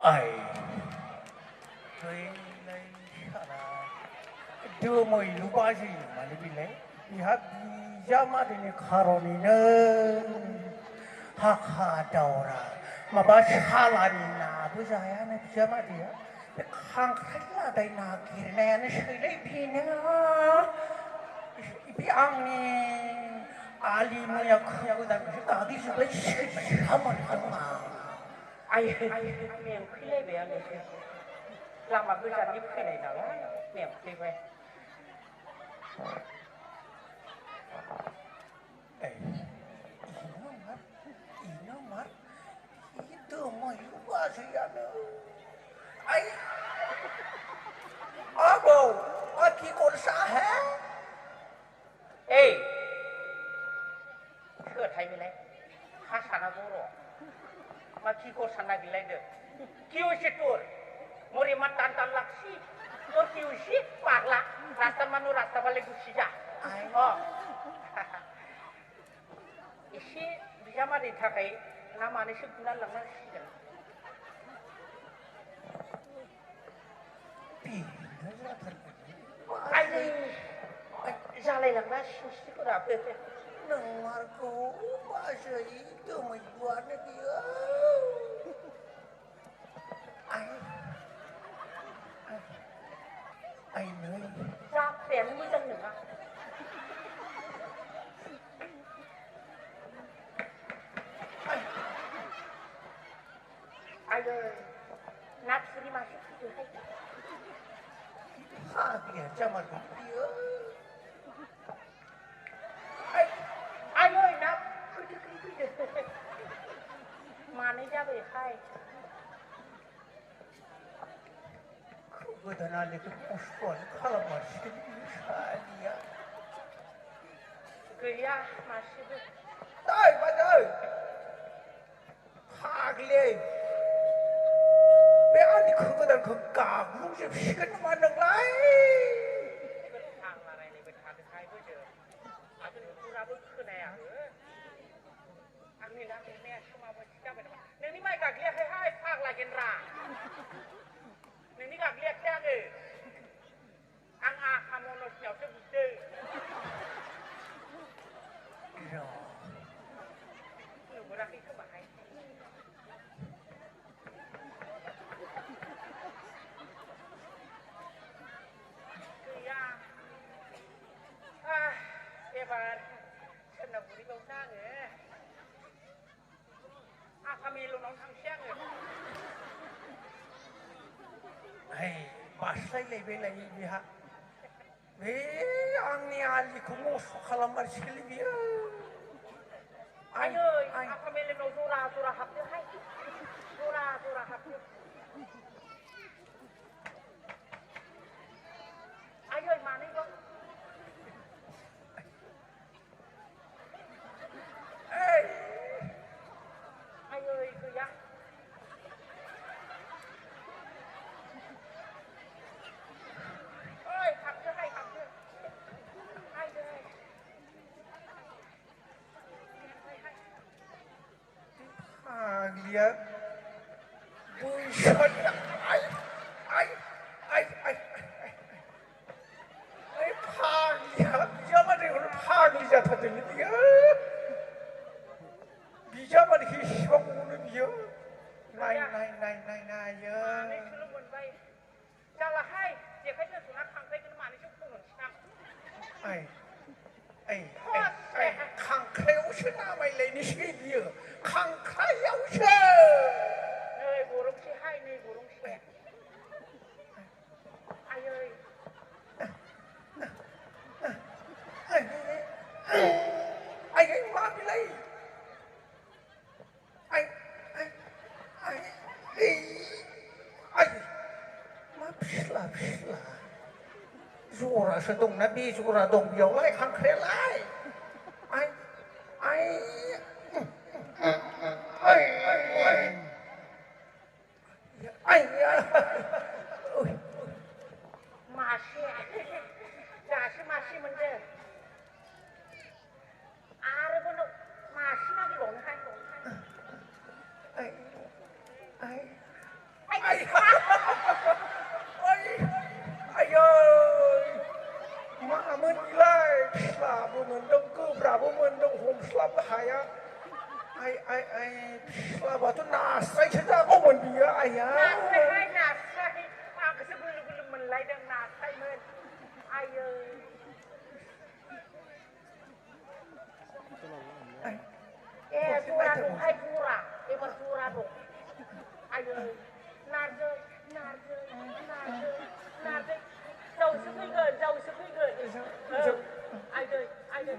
ai thấy lấy đưa mày lúc bao gì mà lấy bị lấy đi hát đi ra mà đi kharo đi nè ha ha đầu ra mà bà xa là đi na bây giờ á nè ra mà đi á hàng khách là đây na kia nè nó sẽ lấy bị nè bị ăn nè ali mo ya khâu da cái đi sự lấy sao mà không mà ai miệng khi lấy về này làm mà cứ dần như khi này nào miệng khi về nó mắt itu mau juga sih ya ai abo aki kon sahe chưa thấy mới lấy hát sana vô rồi mà khi cô sana bị lấy được kêu sẽ tur mori matan tan laksi tur kêu sẽ bạc lạc rasa manu rasa balik usia ai isi bisa mah di takai nama ni sebulan lama sih ai ra đây làm ra sih có đạp được nang Marco bahasa itu menjualnya dia ai nơi ra tiền mới dân nữa ai ơi nát đi mà được hay dia sama dia ai ơi nát mà này ra về khai kebetulan itu pospon kalau masih dia gaya masih tuh đây bạn ơi 하길래 왜 아니 그거다 그 까무지 시간 만난 거야 hàng là này bên hàng khai bây giờ anh cứ đưa ra bước cứ này à anh nhìn anh nè không mà chắc phải nếu như mày gạt liệt hay hai phang là gen ra nếu như gạt liệt ra rồi anh à tham ô nó nhiều cho bị tư rồi nhiều bữa ra khi các bạn hay Evan, kenapa budi kau nang kami lu nong thang siang hey bahasa lebih lagi dia angni ali kumu kalamar sekali dia ayo kami lu nong surah hap dia hai surah hap dia ayo mana kau lihat bukan ai phang lihat dia mana orang phang lihat tadi dia bisa mana hisap mana dia nai ya này cứ luôn bay chả là hay chỉ khách nước sunak thang tay cái mà này chút không được sao khang khéo chứ nào mày lấy đi gì vậy khang khéo chứ nơi bồ rong xe hay nơi bồ rong xe ai ơi anh má bị lấy anh má psla Zura sa dong nabi Zura dong biao lai khang khéo lai masih masih mende ada pun masih lagi long hai Ôi, ai ơi, mà mình lại là bố mình đông cư, là bố mình đông hồn slap hay á. Ai, là bảo tôi nà say chết ra có mình gì á, ai á. Nak saya, aku sebelum mulai dan nak saya men, ayo. Pura dong, pura, pura dong. Ayo, narde, jauh sekali. Ayo,